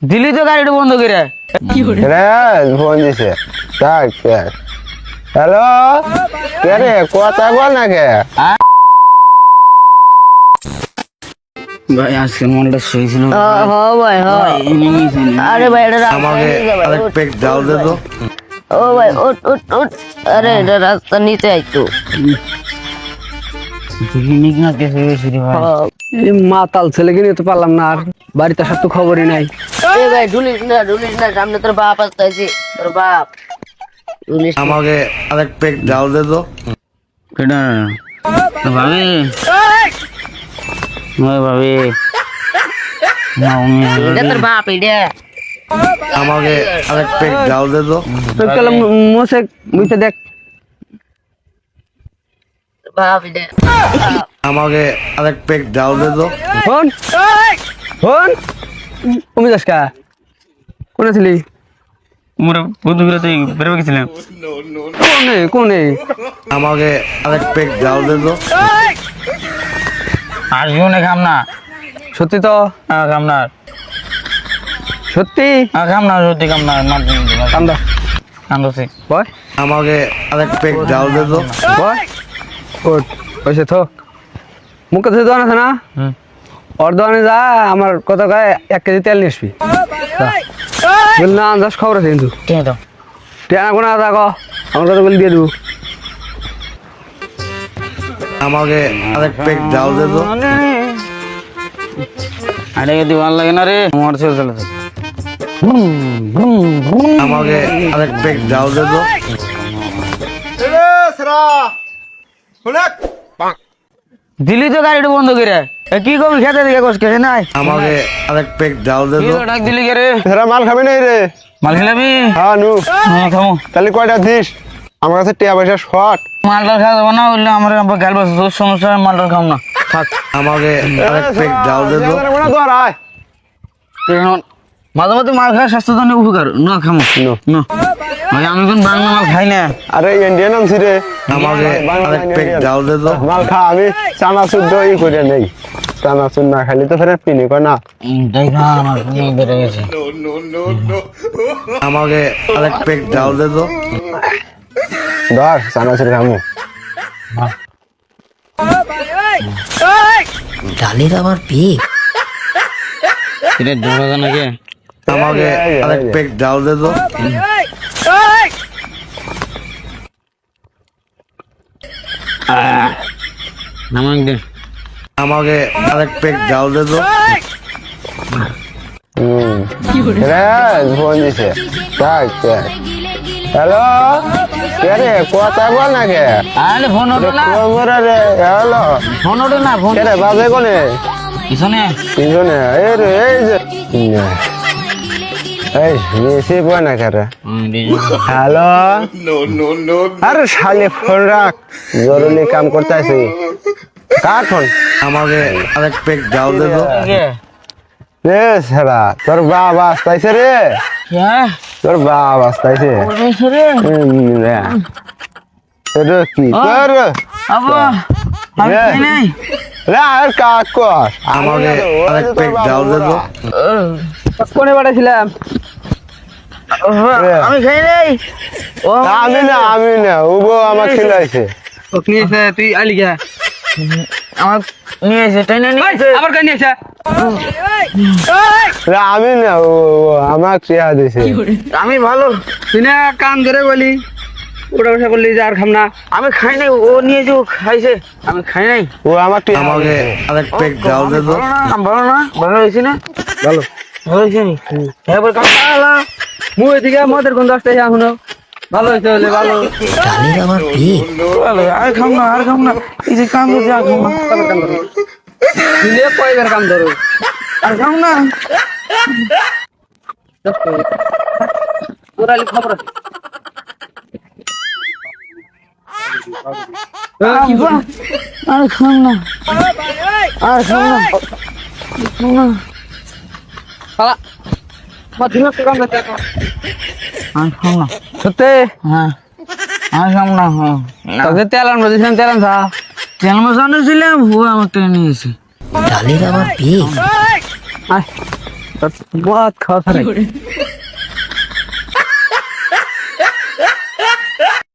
দিলি তো গাড়িটা বন্ধ করে ফোন দিছে হ্যালো কে রে কথা বল না কে ভাই আজকে মনটা শুয়েছিল ভাই আরে ভাই এটা আমাকে আরেক পেক ডাল দে তো ও ভাই উঠ আরে এটা রাস্তা নিচে আইতো পিকনিক না কেসে গেছি রে ভাই মাতাল ছেলেকে নিয়ে তো পারলাম না আর বাড়িতে সব তো খবরই নাই এ ভাই ঢুলিস না সামনে তোর বাপ আসতেছে তোর বাপ ঢুলিস না। আমাকে আরেক পেক ডাল দে তো কেডা ভাবি ওই ভাবি না এটা তোর বাপ এটা আমাকে আরেক পেক ডাল দে তো তো কালাম মোসে মুইতে দেখ বাপ এটা আমাকে আরেক পেক ডাল দে তো ফোন ফোন তুমি যাস কা কোন ছিলি মোরা বন্ধু করে তুই বেরবে গেছিলাম কোনে আমাকে আরেক পেক ডাল দে তো আসবিও না খাম না সত্যি তো খাম না সত্যি খাম না সত্যি খাম না কান্দা কান্দছি বয় আমাকে আরেক পেক ডাল দে তো বয় ওট ওইসে তো মুখে ধুয়ে দোকান আছে না ওর দোকানে যা আমার কত গায়ে 1 কেজি তেল নিয়ে আসবি বল না আন্দাজ খবর আছে কিন্তু ঠিক তো টেনা কোনা থাক আমার কত বলে দিয়ে দেবো আমাকে আরেক পেক ডাল দে তো আরে যদি ভালো লাগে না রে মোটর ছেড়ে চলে আমাকে আরেক পেক ডাল দে তো দিলি তো গাড়িটা বন্ধ করে কি করবি খেতে দিকে কষ্ট খেতে নাই আমাকে আরেক পেক ডাল দে তো ডাক দিলি কে রে এরা মাল খাবি নাই রে মাল খেলাবি হ্যাঁ নু হ্যাঁ খামো তাহলে কয়টা দিস আমার কাছে টিয়া পয়সা শর্ট মালটা খাওয়া যাবো না বললে আমার গাল বাস তোর সমস্যা হয় মালটা খাম না থাক আমাকে আরেক পেক ডাল দে তো মাঝে মাঝে মাল খাওয়া স্বাস্থ্য জন্য উপকার না খামো না ভাই আমি কোন বাংলা মাল খাই না আরে ইন্ডিয়ান আনছি রে আমাকে আরেক পেক ডাল দে তো মাল খা আমি চানাচুর দই করে নেই চানাচুর না খাইলে তো ফের পিনি কয় না তাই খা আমার বেড়ে গেছে আমাকে আরেক পেক ডাল দে তো ধর চানাচুর খামু ডালের আবার পেক এটা দৌড়া নাকি আমাকে আরেক পেক ডাল দে তো নামাক দে আমাকে আরেক পেক ডাল দে তো ফোন দিছে হ্যালো কে রে কথা বল না কে আরে ফোন ওঠে না রে হ্যালো ফোন ওঠে না ফোন কে রে বাজে কোনে পিছনে পিছনে এই রে এই যে এই বেশি বয় না কে রে হ্যালো আরে শালে ফোন রাখ জরুরি কাম করতে আছি কার ফোন আমাকে আরেক পেক ডাল দে তো রে সারা তোর বাবা আসতাইছে রে তোর বাবা আসতাইছে রে কি কর আবা আমি খাই নাই রে আর কাজ কর আমাকে আরেক পেক ডাল দে তো কোনে পাঠাইছিলাম আমি খাই নাই ও আমি না উবো আমার খিলাইছে ওক নিয়েছে তুই আলি গা আমার নিয়ে এসে তাই না নিয়ে এসে আবার কাই নিয়েছে রে আমি না ও আমার চিয়া দিছে আমি ভালো তুই না কান ধরে বলি ওটা বসা করলি যে আর খাম না আমি খাই নাই ও নিয়ে যে খাইছে আমি খাই নাই ও আমার টিয়া আমাকে আরেক পেক ডাল দে তো ভালো না ভালো হয়েছে না ভালো ভালো হয়েছে নি এবার কামলা মুই এদিকে মদের গন্ধ আসতে এখনো ভালো হয়েছে বলে ভালো ডালের আবার পেক ভালো আর খাম না এই যে কাম করছে আর খাম না দিলে কয়বার কাম ধরো আর খাম না পুরালি খবর আছে আর খাম না আর খাম না শালা মাঝখানে তো কাম করতে আর খাম না সত্যি হ্যাঁ আর খাম না হ্যাঁ তোকে তেল আনবো দিছিলাম তেল আনছা তেল মশানো ছিলাম ও আমার টেনে নিয়েছে ডালের আবার বিয়ে আয় তোর মদ খাওয়া